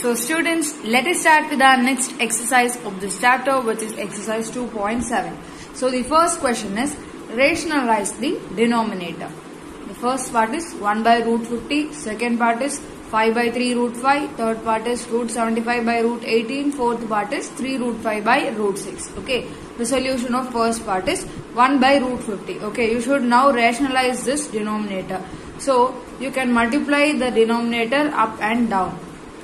So students, let us start with our next exercise of this chapter, which is exercise 2.7. So the first question is rationalize the denominator. The first part is 1 by root 50, second part is 5 by 3 root 5, third part is root 75 by root 18, fourth part is 3 root 5 by root 6. Okay, the solution of first part is 1 by root 50. Okay, you should now rationalize this denominator. So you can multiply the denominator up and down.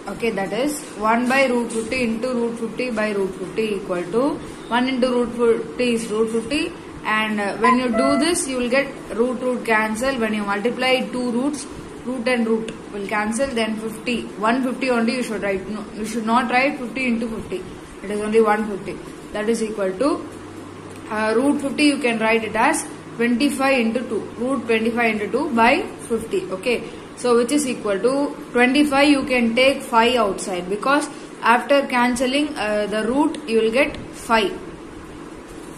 Okay, that is 1 by root 50 into root 50 by root 50 equal to 1 into root 50 is root 50, and when you do this you will get root cancel. When you multiply two roots, root and root will cancel, then 50, 150 only you should write. No, you should not write 50 into 50. It is only 150. That is equal to root 50 you can write it as 25 into 2. Root 25 into 2 by 50. Okay. So which is equal to 25. You can take 5 outside because after cancelling the root you will get 5.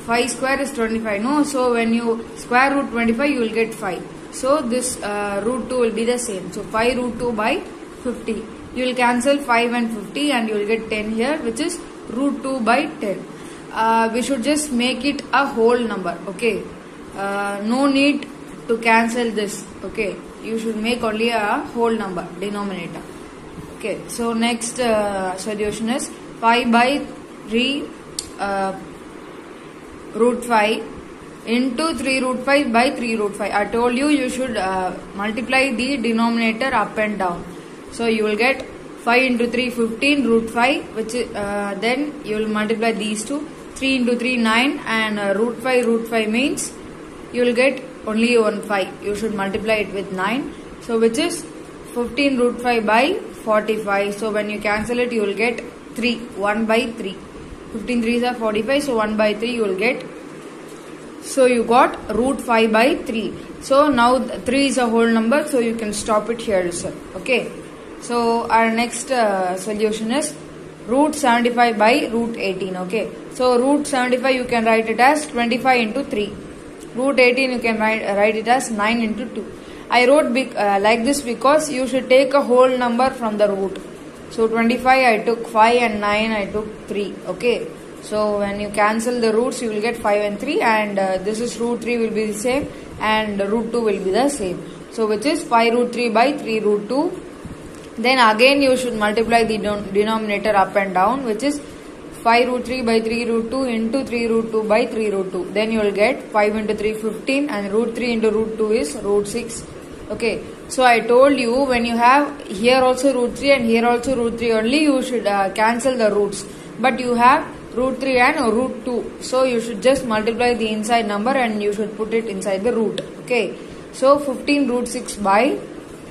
5 square is 25. No, so when you square root 25 you will get 5. So this root 2 will be the same. So 5 root 2 by 50. You will cancel 5 and 50 and you will get 10 here, which is root 2 by 10. We should just make it a whole number. Okay. No need to cancel this. Okay. You should make only a whole number, denominator. Okay. So next solution is 5 by 3 root 5 into 3 root 5 by 3 root 5. I told you you should multiply the denominator up and down. So you will get 5 into 3 15 root 5, which is, then you will multiply these two. 3 into 3 9, and root 5 means you will get only 5. You should multiply it with 9. So which is 15 root 5 by 45. So when you cancel it you will get 3. 1 by 3. 15 3s are 45. So 1 by 3 you will get. So you got root 5 by 3. So now 3 is a whole number. So you can stop it here itself. Okay. So our next solution is root 75 by root 18. Okay. So root 75 you can write it as 25 into 3. Root 18 you can write it as 9 into 2. I wrote like this because you should take a whole number from the root. So 25 I took 5 and 9 I took 3. Okay. So when you cancel the roots you will get 5 and 3, and this is root 3 will be the same and root 2 will be the same. So which is 5 root 3 by 3 root 2. Then again you should multiply the denominator up and down, which is 5 root 3 by 3 root 2 into 3 root 2 by 3 root 2. Then you will get 5 into 3 15, and root 3 into root 2 is root 6. Okay. So I told you when you have here also root 3 and here also root 3 only, you should cancel the roots. But you have root 3 and root 2. So you should just multiply the inside number and you should put it inside the root. Okay. So 15 root 6 by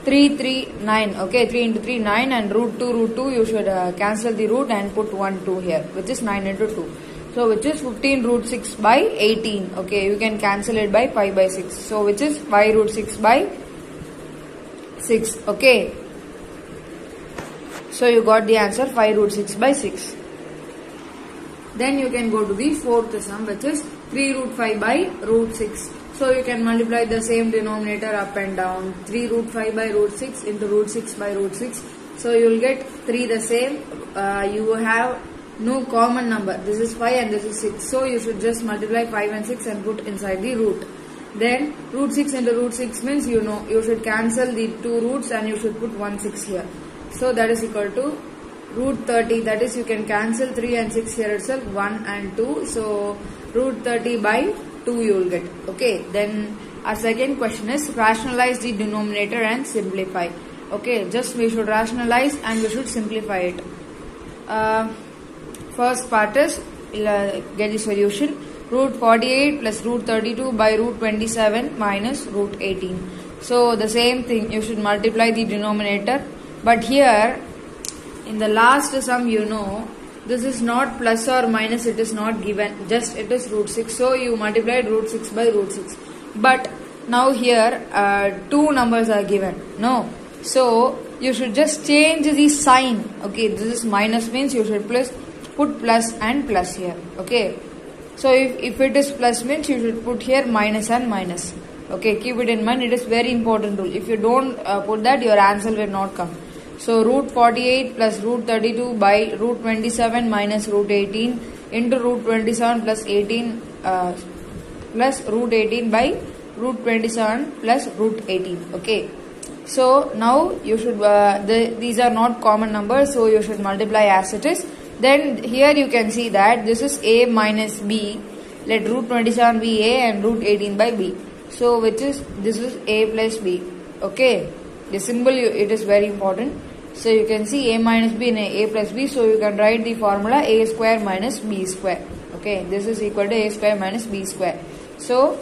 9. Okay, 3 into 3 9, and root 2 you should cancel the root and put 1 2 here, which is 9 into 2. So which is 15 root 6 by 18. Okay, you can cancel it by 5 by 6. So which is 5 root 6 by 6. Okay. So you got the answer 5 root 6 by 6. Then you can go to the fourth sum, which is 3 root 5 by root 6. So you can multiply the same denominator up and down. 3 root 5 by root 6 into root 6 by root 6. So you will get 3 the same. You have no common number. This is 5 and this is 6. So you should just multiply 5 and 6 and put inside the root. Then root 6 into root 6 means you should cancel the two roots and you should put 1 6 here. So that is equal to root 30. That is, you can cancel 3 and 6 here itself, 1 and 2. So root 30 by 2 you will get. Okay. Then our second question is rationalize the denominator and simplify. Okay. Just we should rationalize and we should simplify it. First part is get the solution. Root 48 plus root 32 by root 27 minus root 18. So the same thing, you should multiply the denominator. But here in the last sum, this is not plus or minus, it is not given, just it is root 6. So you multiplied root 6 by root 6. But now here two numbers are given. No. So you should just change the sign. Okay, this is minus means you should put plus and plus here. Okay. So if it is plus means you should put here minus and minus. Okay, keep it in mind, it is very important rule. If you don't put that, your answer will not come. So root 48 plus root 32 by root 27 minus root 18 into root 27 plus 18 plus root 18 by root 27 plus root 18. Okay. So now you should, these are not common numbers, so you should multiply as it is. Then here you can see that this is a minus b. Let root 27 be a and root 18 by b. So which is, this is a plus b. Okay. The symbol, it is very important. So you can see a minus b and a plus b. So you can write the formula a square minus b square. Okay. This is equal to a square minus b square. So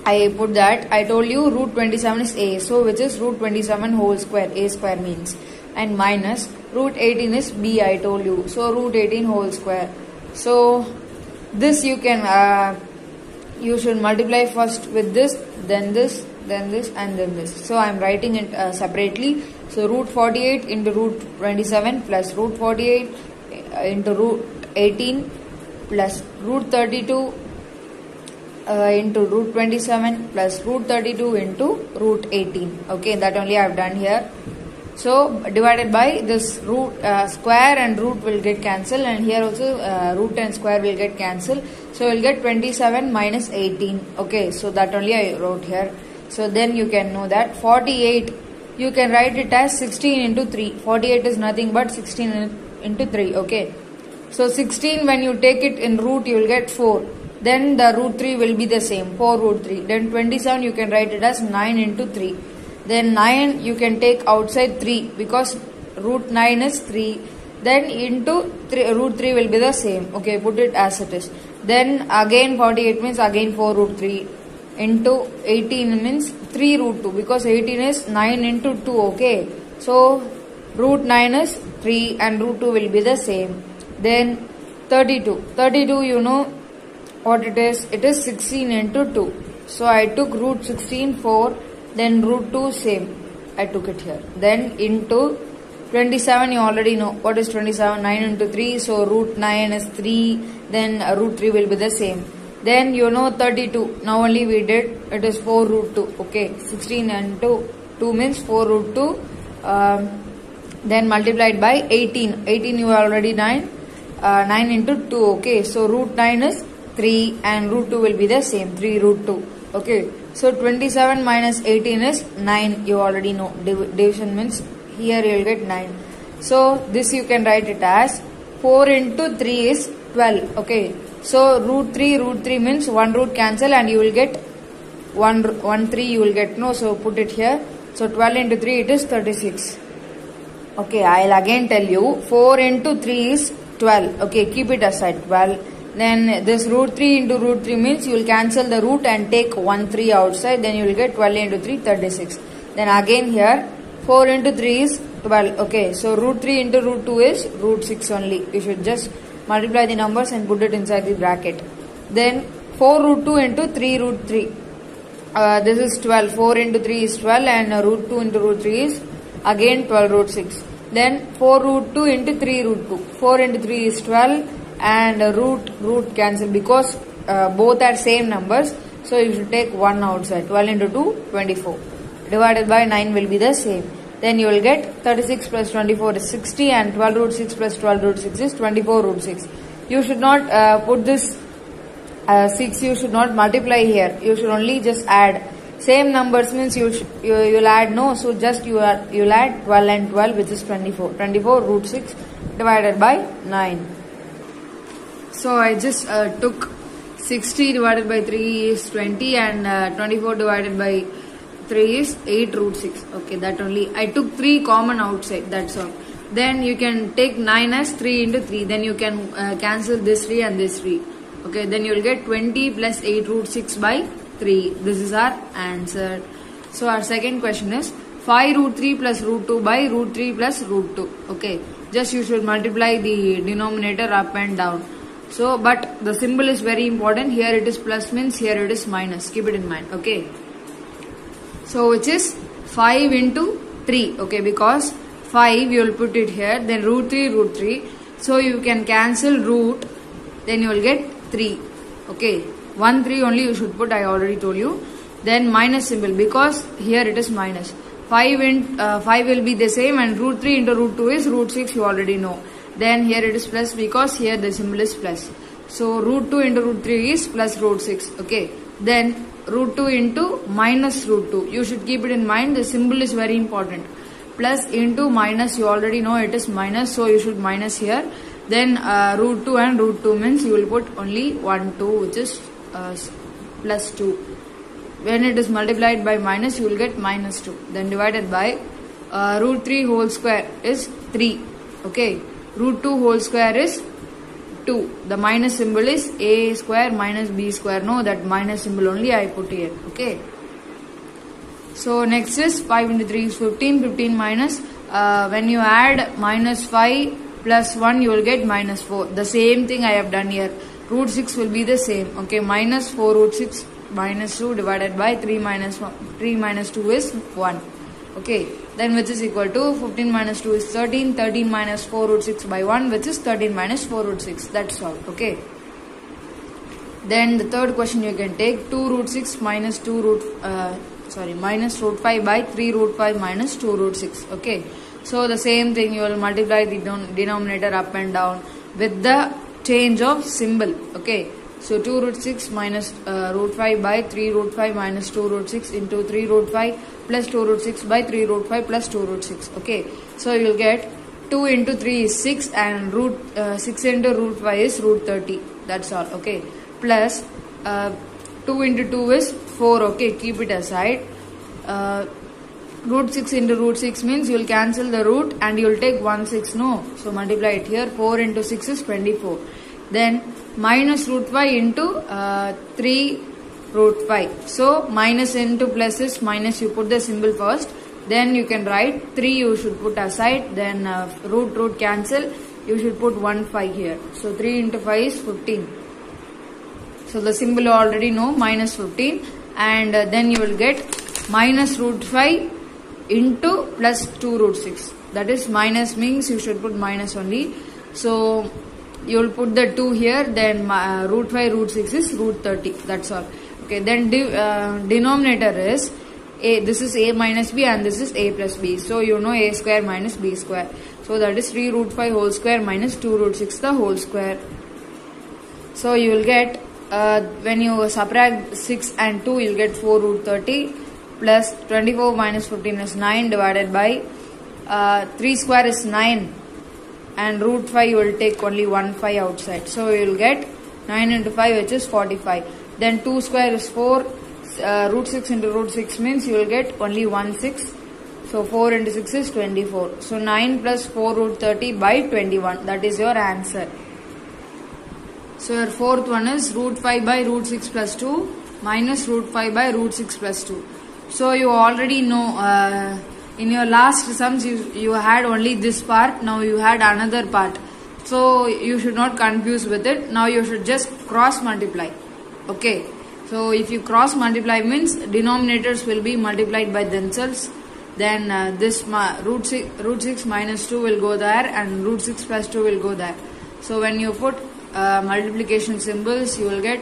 I put that. I told you root 27 is a. So which is root 27 whole square. A square means. And minus root 18 is b, I told you. So root 18 whole square. So this you can, you should multiply first with this, then this, then this and then this. So I am writing it separately. So root 48 into root 27 plus root 48 into root 18 plus root 32 into root 27 plus root 32 into root 18. Okay, that only I have done here. So divided by this root, square and root will get cancelled, and here also root and square will get cancelled. So we will get 27 minus 18. Okay, so that only I wrote here. So then you can know that 48, you can write it as 16 into 3. 48 is nothing but 16 into 3. Okay. So 16, when you take it in root, you will get 4. Then the root 3 will be the same, 4 root 3. Then 27, you can write it as 9 into 3. Then 9, you can take outside 3 because root 9 is 3. Then into root 3 will be the same. Okay, put it as it is. Then again 48 means again 4 root 3. Into 18 means 3 root 2 because 18 is 9 into 2. Okay, so root 9 is 3 and root 2 will be the same. Then 32, you know what it is 16 into 2. So I took root 16 4, then root 2 same, I took it here. Then into 27, you already know what is 27, 9 into 3, so root 9 is 3, then root 3 will be the same. Then you know 32, now only we did, it is 4 root 2. Okay, 16 into 2 means 4 root 2, then multiplied by 18. 18 you already 9 into 2. Okay, so root 9 is 3 and root 2 will be the same, 3 root 2. Okay, so 27 minus 18 is 9, you already know. Division means here you will get 9. So this you can write it as 4 into 3 is 12. Okay, so root 3 means 1 root cancel and you will get 1 3 you will get, no, so put it here. So 12 into 3 it is 36. Okay, I will again tell you 4 into 3 is 12. Okay, keep it aside, 12. Then this root 3 into root 3 means you will cancel the root and take 1 3 outside, then you will get 12 into 3 36. Then again here 4 into 3 is 12. Okay, so root 3 into root 2 is root 6 only. You should just multiply the numbers and put it inside the bracket. Then 4 root 2 into 3 root 3. This is 12. 4 into 3 is 12 and root 2 into root 3 is again 12 root 6. Then 4 root 2 into 3 root 2. 4 into 3 is 12 and root cancel because both are same numbers. So you should take 1 outside. 12 into 2, 24. Divided by 9 will be the same. Then you will get 36 plus 24 is 60 and 12 root 6 plus 12 root 6 is 24 root 6. You should not put this 6, you should not multiply here. You should only just add. Same numbers means you'll add, no, so just you'll add 12 and 12 which is 24. 24 root 6 divided by 9. So I just took 60 divided by 3 is 20 and 24 divided by 3 is 8 root 6. Okay, that only. I took 3 common outside, that's all. Then you can take 9 as 3 into 3. Then you can cancel this 3 and this 3. Okay, then you will get 20 plus 8 root 6 by 3. This is our answer. So our second question is 5 root 3 plus root 2 by root 3 plus root 2. Okay, just you should multiply the denominator up and down. So, but the symbol is very important. Here it is plus means here it is minus. Keep it in mind. Okay. So, which is 5 into 3. Okay, because 5 you will put it here. Then root 3. So, you can cancel root. Then you will get 3. Okay. 1 3 only you should put. I already told you. Then minus symbol because here it is minus. 5 will be the same, and root 3 into root 2 is root 6, you already know. Then here it is plus because here the symbol is plus. So root 2 into root 3 is plus root 6. Okay. Then root 2 into minus root 2. You should keep it in mind. The symbol is very important. Plus into minus, you already know it is minus. So you should minus here. Then root 2 and root 2 means you will put only 1, 2, which is plus 2. When it is multiplied by minus, you will get minus 2. Then divided by root 3 whole square is 3. Okay. Root 2 whole square is 2. The minus symbol is a square minus b square. No, that minus symbol only I put here. Okay. So next is 5 into 3 is 15. 15 minus. When you add minus 5 plus 1, you will get minus 4. The same thing I have done here. Root 6 will be the same. Okay. Minus 4 root 6 minus 2 divided by 3 minus 1. 3 minus 2 is 1. Okay. Then which is equal to 15 minus 2 is 13. 13 minus 4 root 6 by 1, which is 13 minus 4 root 6. That's all. Okay. Then the third question you can take 2 root 6 minus 2 root minus root 5 by 3 root 5 minus 2 root 6. Okay. So the same thing, you will multiply the denominator up and down with the change of symbol. Okay. So 2 root 6 minus root 5 by 3 root 5 minus 2 root 6 into 3 root 5 plus 2 root 6 by 3 root 5 plus 2 root 6. Okay. So you will get 2 into 3 is 6 and root 6 into root 5 is root 30. That's all. Okay. Plus 2 into 2 is 4. Okay. Keep it aside. Root 6 into root 6 means you will cancel the root and you will take 1 6. No. So multiply it here. 4 into 6 is 24. Then minus root 5 into 3 root 5. So minus into plus is minus, you put the symbol first. Then you can write 3 you should put aside. Then root cancel. You should put 1 5 here. So 3 into 5 is 15. So the symbol you already know, minus 15. And then you will get minus root 5 into plus 2 root 6. That is minus means you should put minus only. So you will put the 2 here, then root 5 root 6 is root 30. That's all. Okay, then denominator is a. This is a minus b and this is a plus b. So you know a square minus b square. So that is 3 root 5 whole square minus 2 root 6 the whole square. So you will get when you subtract 6 and 2, you will get 4 root 30 plus 24 minus 15 is 9 divided by 3 square is 9. And root 5 you will take only 1 5 outside. So you will get 9 into 5 which is 45. Then 2 square is 4. Root 6 into root 6 means you will get only 1 6. So 4 into 6 is 24. So 9 plus 4 root 30 by 21. That is your answer. So your fourth one is root 5 by root 6 plus 2 minus root 5 by root 6 plus 2. So you already know in your last sums you had only this part. Now you had another part. So you should not confuse with it. Now you should just cross multiply. Okay. So if you cross multiply means denominators will be multiplied by themselves. Then this root 6 minus 2 will go there and root 6 plus 2 will go there. So when you put multiplication symbols, you will get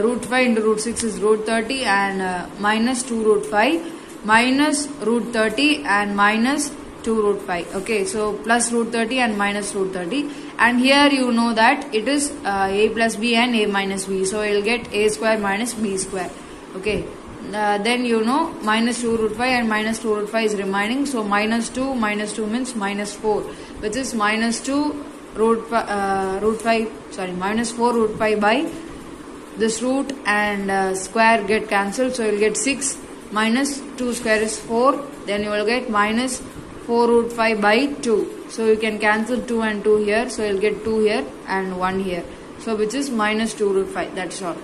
root 5 into root 6 is root 30 and minus 2 root 5 minus root 30 and minus 2 root 5. Okay, so plus root 30 and minus root 30. And here you know that it is a plus b and a minus b. So you will get a square minus b square. Okay. Then you know minus 2 root 5 and minus 2 root 5 is remaining. So minus 2 means minus 4, which is minus 2 minus 4 root 5 by this root and square get cancelled. So you will get 6 minus 2 square is 4. Then you will get minus 4 root 5 by 2. So you can cancel 2 and 2 here. So you will get 2 here and 1 here. So which is minus 2 root 5. That's all.